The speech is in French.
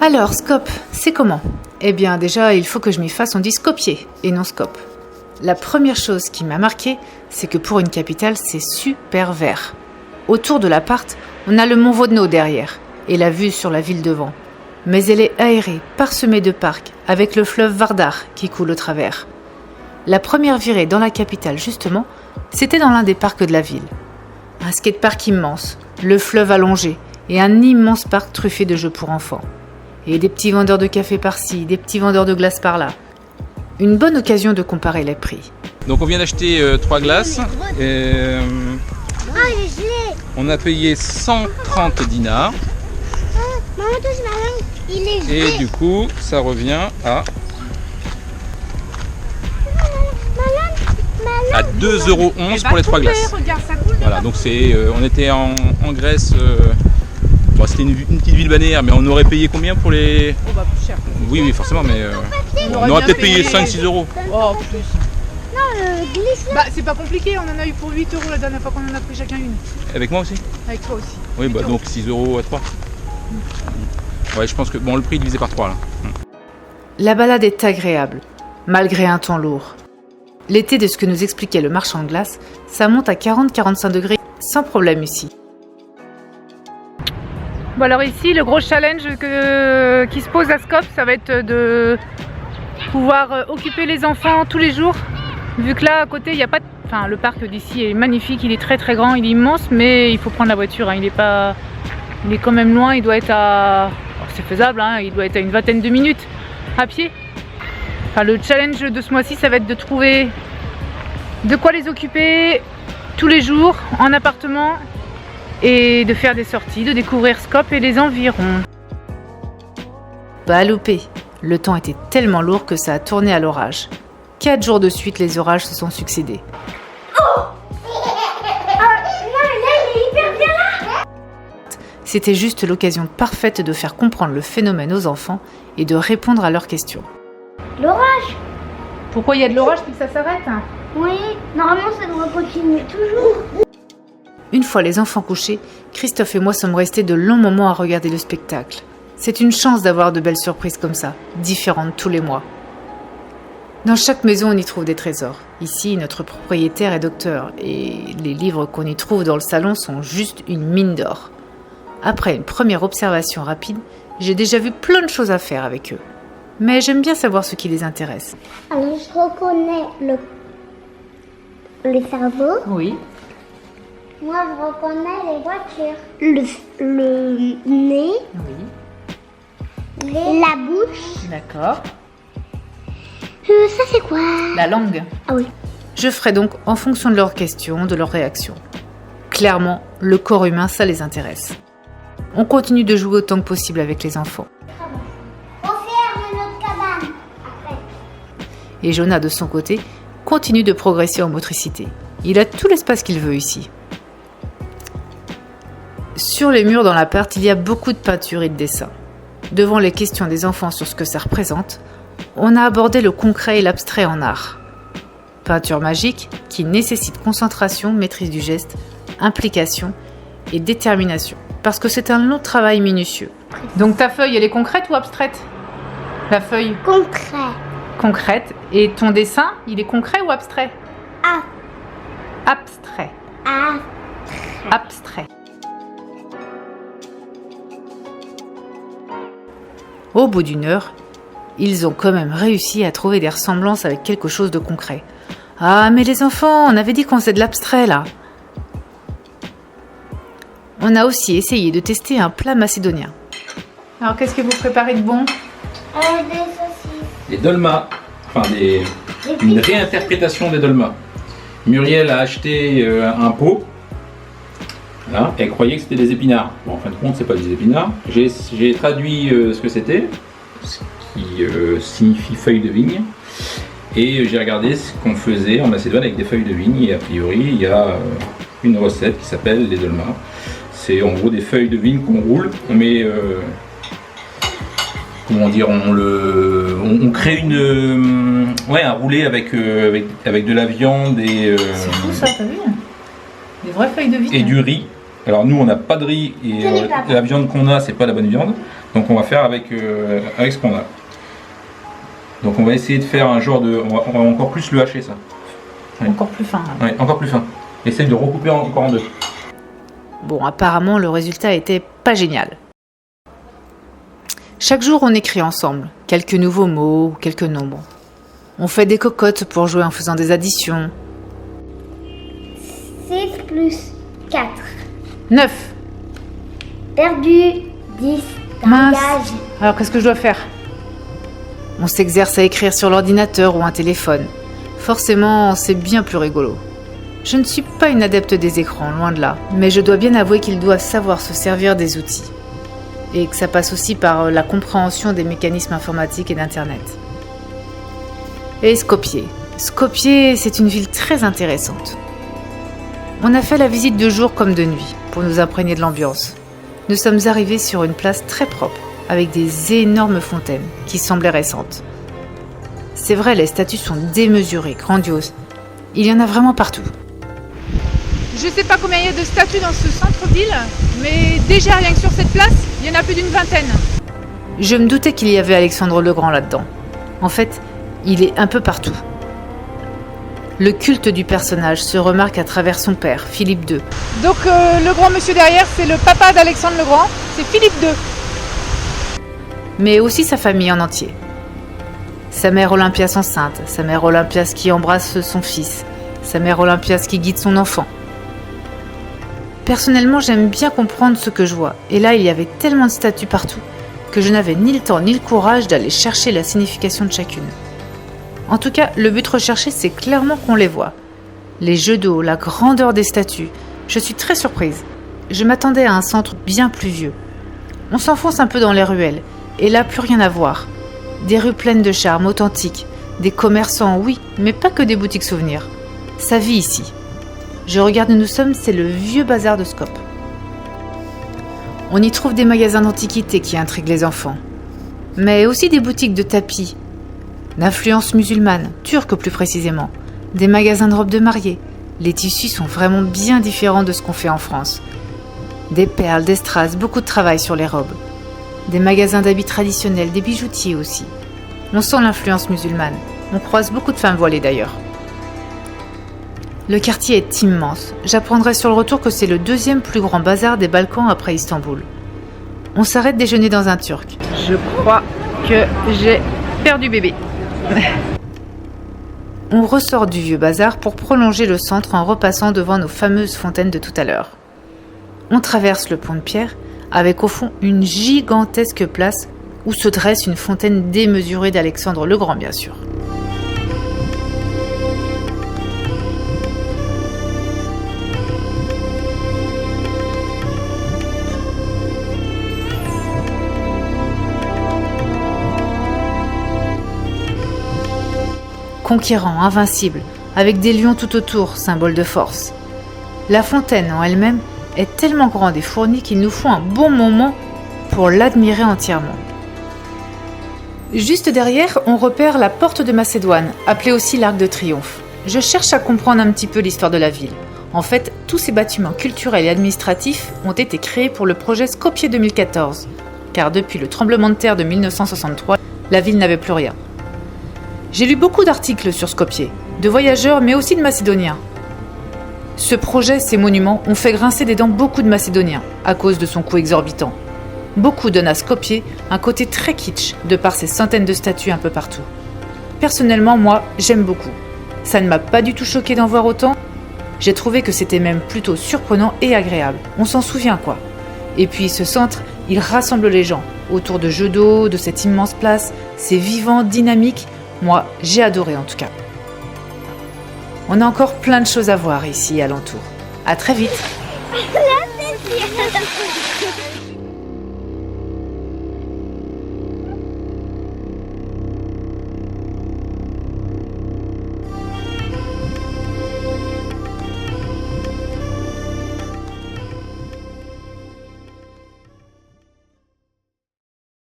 Alors, scope, c'est comment? Eh bien, déjà, il faut que je m'y fasse, on dit scopier et non scope. La première chose qui m'a marqué, c'est que pour une capitale, c'est super vert. Autour de l'appart, on a le mont Vodno derrière et la vue sur la ville devant. Mais elle est aérée, parsemée de parcs, avec le fleuve Vardar qui coule au travers. La première virée dans la capitale, justement, c'était dans l'un des parcs de la ville. Un skatepark immense, le fleuve allongé et un immense parc truffé de jeux pour enfants. Et des petits vendeurs de café par-ci, des petits vendeurs de glace par-là. Une bonne occasion de comparer les prix. Donc on vient d'acheter 3 glaces. On a payé 130 dinars. Maman, touche ma langue. Il est gelé. Et du coup, ça revient à 2,11 € pour les 3 glaces. Voilà, donc on était en Grèce. Bon, c'était une petite ville balnéaire, mais on aurait payé combien pour les... Oh bah plus cher. Oui, forcément, mais on aurait peut-être payé 5-6 €. Oh, plus. Non, glisse là. Bah, c'est pas compliqué, on en a eu pour 8 € la dernière fois qu'on en a pris chacun une. Avec moi aussi? Avec toi aussi. Oui, bah donc 6 € à 3. Ouais, je pense que bon, le prix est divisé par 3 là. La balade est agréable, malgré un temps lourd. L'été, de ce que nous expliquait le marchand de glace, ça monte à 40-45 degrés sans problème ici. Bon alors ici, le gros challenge qui se pose à Skop, ça va être de pouvoir occuper les enfants tous les jours. Vu que là, à côté, il n'y a pas de... Enfin, le parc d'ici est magnifique, il est très très grand, il est immense, mais il faut prendre la voiture. Hein. Il est quand même loin, il doit être à... Oh, c'est faisable, hein. Il doit être à une vingtaine de minutes à pied. Enfin, le challenge de ce mois-ci, ça va être de trouver de quoi les occuper tous les jours en appartement et de faire des sorties, de découvrir Skop et les environs. Pas loupé, le temps était tellement lourd que ça a tourné à l'orage. 4 jours de suite, les orages se sont succédés. C'était juste l'occasion parfaite de faire comprendre le phénomène aux enfants et de répondre à leurs questions. L'orage. Pourquoi il y a de l'orage puis que ça s'arrête? Oui, normalement ça doit continuer toujours. Une fois les enfants couchés, Christophe et moi sommes restés de longs moments à regarder le spectacle. C'est une chance d'avoir de belles surprises comme ça, différentes tous les mois. Dans chaque maison, on y trouve des trésors. Ici, notre propriétaire est docteur et les livres qu'on y trouve dans le salon sont juste une mine d'or. Après une première observation rapide, j'ai déjà vu plein de choses à faire avec eux. Mais j'aime bien savoir ce qui les intéresse. Alors je reconnais le cerveau. Oui. Moi je reconnais les voitures. Le nez. Oui. La bouche. D'accord. Ça c'est quoi? La langue. Ah oui. Je ferai donc en fonction de leurs questions, de leurs réactions. Clairement, le corps humain, ça les intéresse. On continue de jouer autant que possible avec les enfants. On ferme notre cabane. Après. Et Jonah, de son côté, continue de progresser en motricité. Il a tout l'espace qu'il veut ici. Sur les murs dans l'appart, il y a beaucoup de peintures et de dessins. Devant les questions des enfants sur ce que ça représente, on a abordé le concret et l'abstrait en art. Peinture magique qui nécessite concentration, maîtrise du geste, implication et détermination. Parce que c'est un long travail minutieux. Donc ta feuille, elle est concrète ou abstraite? La feuille Concret. concrète. Et ton dessin, il est concret ou abstrait? Ah. Abstrait. Ah. Abstrait. Au bout d'une heure, ils ont quand même réussi à trouver des ressemblances avec quelque chose de concret. Ah, mais les enfants, on avait dit qu'on faisait de l'abstrait là. On a aussi essayé de tester un plat macédonien. Alors, qu'est-ce que vous préparez de bon? Des saucisses. Les dolmas, enfin une réinterprétation des dolmas. Muriel a acheté un pot. Voilà, elle croyait que c'était des épinards. Bon, en fin de compte, c'est pas des épinards. J'ai traduit ce que c'était, ce qui signifie feuille de vigne. Et j'ai regardé ce qu'on faisait en Macédoine avec des feuilles de vigne. Et a priori, il y a une recette qui s'appelle les dolmas. C'est en gros des feuilles de vigne qu'on roule. On met, comment dire, on crée un roulé avec de la viande et C'est fou ça, t'as vu? Des vraies feuilles de vigne. et du riz. Alors nous on n'a pas de riz et la viande qu'on a c'est pas la bonne viande. Donc on va faire avec ce qu'on a. Donc on va essayer de faire un genre de... On va encore plus le hacher ça. Ouais. Encore plus fin. Ouais, encore plus fin. Essaye de recouper encore en deux. Bon, apparemment, le résultat était pas génial. Chaque jour, on écrit ensemble, quelques nouveaux mots ou quelques nombres. On fait des cocottes pour jouer en faisant des additions. 6 plus 4. 9. Perdu. 10. Mince. T'engages. Alors, qu'est-ce que je dois faire? On s'exerce à écrire sur l'ordinateur ou un téléphone. Forcément, c'est bien plus rigolo. Je ne suis pas une adepte des écrans, loin de là, mais je dois bien avouer qu'ils doivent savoir se servir des outils. Et que ça passe aussi par la compréhension des mécanismes informatiques et d'Internet. Et Skopje. Skopje, c'est une ville très intéressante. On a fait la visite de jour comme de nuit, pour nous imprégner de l'ambiance. Nous sommes arrivés sur une place très propre, avec des énormes fontaines, qui semblaient récentes. C'est vrai, les statues sont démesurées, grandioses. Il y en a vraiment partout. Je ne sais pas combien il y a de statues dans ce centre-ville, mais déjà rien que sur cette place, il y en a plus d'une vingtaine. Je me doutais qu'il y avait Alexandre le Grand là-dedans. En fait, il est un peu partout. Le culte du personnage se remarque à travers son père, Philippe II. Donc le grand monsieur derrière, c'est le papa d'Alexandre le Grand, c'est Philippe II. Mais aussi sa famille en entier. Sa mère Olympias enceinte, sa mère Olympias qui embrasse son fils, sa mère Olympias qui guide son enfant. Personnellement, j'aime bien comprendre ce que je vois, et là il y avait tellement de statues partout que je n'avais ni le temps ni le courage d'aller chercher la signification de chacune. En tout cas, le but recherché, c'est clairement qu'on les voit. Les jeux d'eau, la grandeur des statues, je suis très surprise. Je m'attendais à un centre bien plus vieux. On s'enfonce un peu dans les ruelles, et là plus rien à voir. Des rues pleines de charme authentiques, des commerçants, oui, mais pas que des boutiques souvenirs. Ça vit ici. Je regarde où nous sommes, c'est le vieux bazar de Skop. On y trouve des magasins d'antiquités qui intriguent les enfants, mais aussi des boutiques de tapis, d'influence musulmane, turque plus précisément, des magasins de robes de mariée. Les tissus sont vraiment bien différents de ce qu'on fait en France. Des perles, des strass, beaucoup de travail sur les robes. Des magasins d'habits traditionnels, des bijoutiers aussi. On sent l'influence musulmane. On croise beaucoup de femmes voilées d'ailleurs. Le quartier est immense. J'apprendrai sur le retour que c'est le deuxième plus grand bazar des Balkans après Istanbul. On s'arrête déjeuner dans un turc. Je crois que j'ai perdu bébé. On ressort du vieux bazar pour prolonger le centre en repassant devant nos fameuses fontaines de tout à l'heure. On traverse le pont de pierre avec au fond une gigantesque place où se dresse une fontaine démesurée d'Alexandre le Grand bien sûr. Conquérant, invincible, avec des lions tout autour, symbole de force. La fontaine en elle-même est tellement grande et fournie qu'il nous faut un bon moment pour l'admirer entièrement. Juste derrière, on repère la porte de Macédoine, appelée aussi l'Arc de Triomphe. Je cherche à comprendre un petit peu l'histoire de la ville. En fait, tous ces bâtiments culturels et administratifs ont été créés pour le projet Skopje 2014, car depuis le tremblement de terre de 1963, la ville n'avait plus rien. J'ai lu beaucoup d'articles sur Skopje, de voyageurs mais aussi de Macédoniens. Ce projet, ces monuments, ont fait grincer des dents beaucoup de Macédoniens à cause de son coût exorbitant. Beaucoup donnent à Skopje un côté très kitsch de par ses centaines de statues un peu partout. Personnellement, moi, j'aime beaucoup. Ça ne m'a pas du tout choqué d'en voir autant. J'ai trouvé que c'était même plutôt surprenant et agréable. On s'en souvient quoi. Et puis ce centre, il rassemble les gens autour de jeux d'eau, de cette immense place. C'est vivant, dynamique. Moi, j'ai adoré en tout cas. On a encore plein de choses à voir ici alentour. À très vite.